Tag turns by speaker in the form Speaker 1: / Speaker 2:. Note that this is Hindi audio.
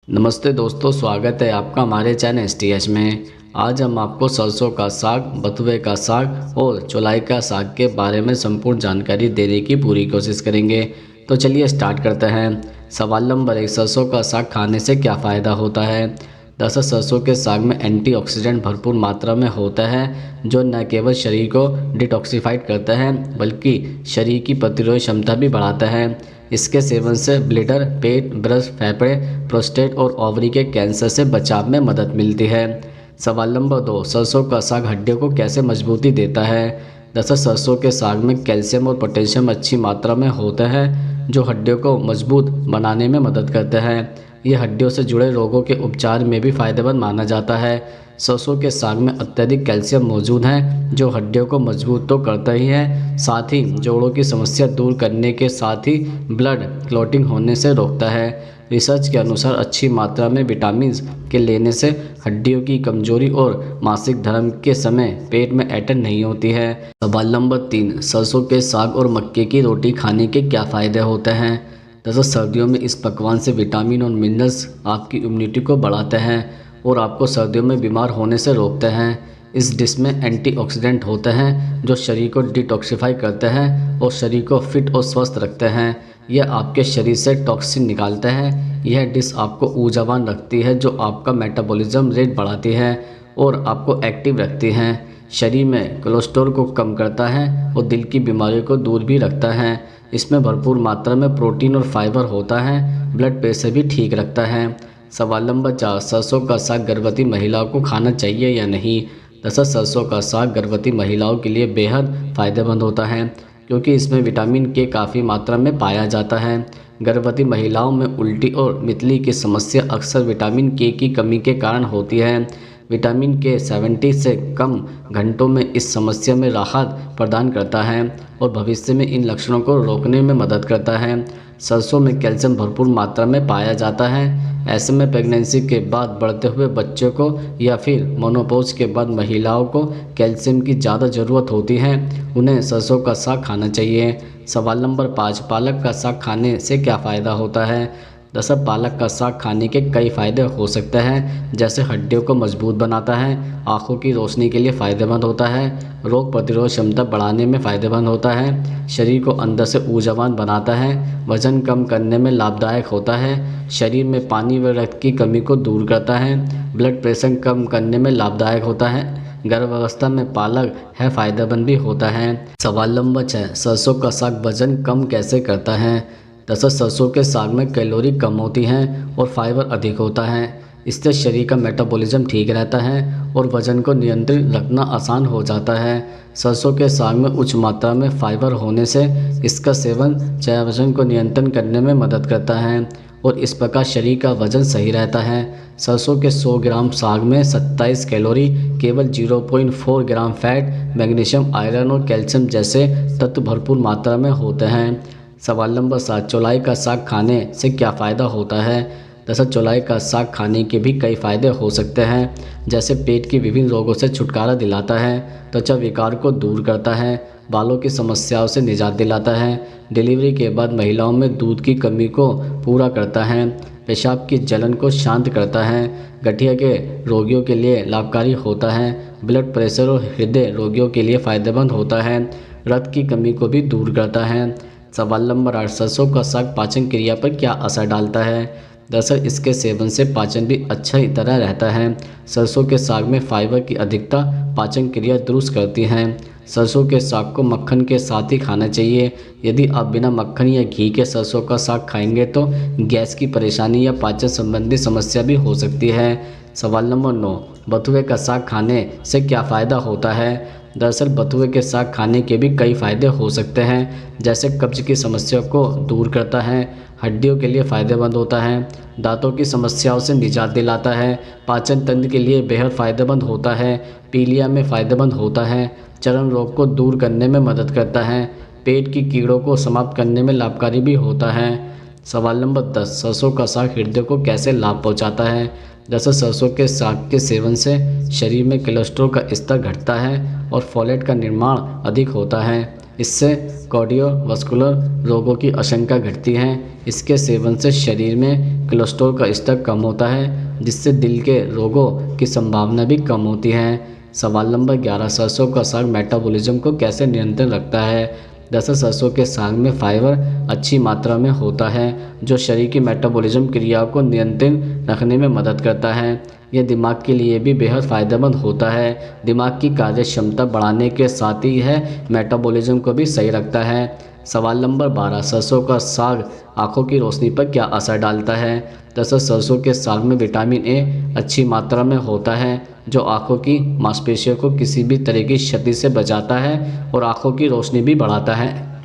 Speaker 1: नमस्ते दोस्तों, स्वागत है आपका हमारे चैनल STH में। आज हम आपको सरसों का साग, बथुए का साग और चौलाई का साग के बारे में संपूर्ण जानकारी देने की पूरी कोशिश करेंगे। तो चलिए स्टार्ट करते हैं। सवाल नंबर 1, सरसों का साग खाने से क्या फ़ायदा होता है। दरअसल सरसों के साग में एंटीऑक्सीडेंट भरपूर मात्रा में होता है, जो न केवल शरीर को डिटॉक्सिफाइड करता है बल्कि शरीर की प्रतिरोध क्षमता भी बढ़ाता है। इसके सेवन से ब्लैडर, पेट, ब्रेस्ट, फेफड़े, प्रोस्टेट और ओवरी के कैंसर से बचाव में मदद मिलती है। सवाल नंबर 2, सरसों का साग हड्डियों को कैसे मजबूती देता है। दरअसल सरसों के साग में कैल्शियम और पोटेशियम अच्छी मात्रा में होता है, जो हड्डियों को मजबूत बनाने में मदद करता है। यह हड्डियों से जुड़े रोगों के उपचार में भी फायदेमंद माना जाता है। सरसों के साग में अत्यधिक कैल्शियम मौजूद है, जो हड्डियों को मजबूत तो करता ही है, साथ ही जोड़ों की समस्या दूर करने के साथ ही ब्लड क्लॉटिंग होने से रोकता है। रिसर्च के अनुसार अच्छी मात्रा में विटामिन के लेने से हड्डियों की कमजोरी और मासिक धर्म के समय पेट में ऐंठन नहीं होती है। सवाल नंबर 3, सरसों के साग और मक्के की रोटी खाने के क्या फ़ायदे होते हैं। दरअसल सर्दियों में इस पकवान से विटामिन और मिनरल्स आपकी इम्यूनिटी को बढ़ाते हैं और आपको सर्दियों में बीमार होने से रोकते हैं। इस डिश में एंटीऑक्सीडेंट होते हैं, जो शरीर को डिटॉक्सिफाई करते हैं और शरीर को फिट और स्वस्थ रखते हैं। यह आपके शरीर से टॉक्सिन निकालता है। यह डिश आपको ऊर्जावान रखती है, जो आपका मेटाबॉलिज्म रेट बढ़ाती है और आपको एक्टिव रखती है। शरीर में कोलेस्ट्रॉल को कम करता है और दिल की बीमारियों को दूर भी रखता है। इसमें भरपूर मात्रा में प्रोटीन और फाइबर होता है। ब्लड प्रेशर भी ठीक रखता है। सवाल नंबर 4, सरसों का साग गर्भवती महिलाओं को खाना चाहिए या नहीं। दरअसल सरसों का साग गर्भवती महिलाओं के लिए बेहद फ़ायदेमंद होता है, क्योंकि इसमें विटामिन के काफ़ी मात्रा में पाया जाता है। गर्भवती महिलाओं में उल्टी और मितली की समस्या अक्सर विटामिन के की कमी के कारण होती है। विटामिन के 70 से कम घंटों में इस समस्या में राहत प्रदान करता है और भविष्य में इन लक्षणों को रोकने में मदद करता है। सरसों में कैल्शियम भरपूर मात्रा में पाया जाता है। ऐसे में प्रेगनेंसी के बाद बढ़ते हुए बच्चों को या फिर मोनोपॉज के बाद महिलाओं को कैल्शियम की ज़्यादा ज़रूरत होती है। उन्हें सरसों का साग खाना चाहिए। सवाल नंबर 5, पालक का साग खाने से क्या फ़ायदा होता है। दरअसल पालक का साग खाने के कई फ़ायदे हो सकते हैं, जैसे हड्डियों को मजबूत बनाता है, आँखों की रोशनी के लिए फ़ायदेमंद होता है, रोग प्रतिरोध क्षमता बढ़ाने में फ़ायदेमंद होता है, शरीर को अंदर से ऊर्जावान बनाता है, वजन कम करने में लाभदायक होता है, शरीर में पानी व रक्त की कमी को दूर करता है, ब्लड प्रेशर कम करने में लाभदायक होता है, गर्भावस्था में पालक है फ़ायदेमंद भी होता है। सवाल नंबर 6, सरसों का साग वजन कम कैसे करता है। दरअसल सरसों के साग में कैलोरी कम होती हैं और फाइबर अधिक होता है। इससे शरीर का मेटाबॉलिज्म ठीक रहता है और वजन को नियंत्रित रखना आसान हो जाता है। सरसों के साग में उच्च मात्रा में फाइबर होने से इसका सेवन चयापचय को नियंत्रण करने में मदद करता है और इस प्रकार शरीर का वजन सही रहता है। सरसों के 100 ग्राम साग में 27 कैलोरी, केवल 0.4 ग्राम फैट, मैग्नीशियम, आयरन और कैल्शियम जैसे तत्व भरपूर मात्रा में होते हैं। सवाल नंबर 7, चौलाई का साग खाने से क्या फ़ायदा होता है। दरअसल चौलाई का साग खाने के भी कई फ़ायदे हो सकते हैं, जैसे पेट की विभिन्न रोगों से छुटकारा दिलाता है, त्वचा विकार को दूर करता है, बालों की समस्याओं से निजात दिलाता है, डिलीवरी के बाद महिलाओं में दूध की कमी को पूरा करता है, पेशाब की जलन को शांत करता है, गठिया के रोगियों के लिए लाभकारी होता है, ब्लड प्रेशर और हृदय रोगियों के लिए फ़ायदेमंद होता है, रक्त की कमी को भी दूर करता है। सवाल नंबर 8, सरसों का साग पाचन क्रिया पर क्या असर डालता है। दरअसल इसके सेवन से पाचन भी अच्छा तरह रहता है। सरसों के साग में फाइबर की अधिकता पाचन क्रिया दुरुस्त करती हैं। सरसों के साग को मक्खन के साथ ही खाना चाहिए। यदि आप बिना मक्खन या घी के सरसों का साग खाएंगे तो गैस की परेशानी या पाचन संबंधी समस्या भी हो सकती है। सवाल नंबर 9, बथुए का साग खाने से क्या फ़ायदा होता है। दरअसल बथुए के साग खाने के भी कई फ़ायदे हो सकते हैं, जैसे कब्ज की समस्या को दूर करता है, हड्डियों के लिए फ़ायदेमंद होता है, दांतों की समस्याओं से निजात दिलाता है, पाचन तंत्र के लिए बेहद फ़ायदेमंद होता है, पीलिया में फ़ायदेमंद होता है, चर्म रोग को दूर करने में मदद करता है, पेट की कीड़ों को समाप्त करने में लाभकारी भी होता है। सवाल नंबर 10, सरसों का साग हृदय को कैसे लाभ पहुँचाता है। दरअसल सरसों के साग के सेवन से शरीर में कोलेस्ट्रॉल का स्तर घटता है और फोलेट का निर्माण अधिक होता है। इससे कार्डियोवास्कुलर रोगों की आशंका घटती है। इसके सेवन से शरीर में कोलेस्ट्रॉल का स्तर कम होता है, जिससे दिल के रोगों की संभावना भी कम होती है। सवाल नंबर 11, सरसों का साग मेटाबॉलिज्म को कैसे नियंत्रण रखता है? दरअसल सरसों के साग में फाइबर अच्छी मात्रा में होता है, जो शरीर की मेटाबॉलिज्म क्रियाओं को नियंत्रित रखने में मदद करता है। यह दिमाग के लिए भी बेहद फ़ायदेमंद होता है। दिमाग की कार्य क्षमता बढ़ाने के साथ ही यह मेटाबॉलिज्म को भी सही रखता है। सवाल नंबर 12, सरसों का साग आँखों की रोशनी पर क्या असर डालता है? दरअसल सरसों के साग में विटामिन ए अच्छी मात्रा में होता है, जो आँखों की मांसपेशियों को किसी भी तरह की क्षति से बचाता है और आँखों की रोशनी भी बढ़ाता है।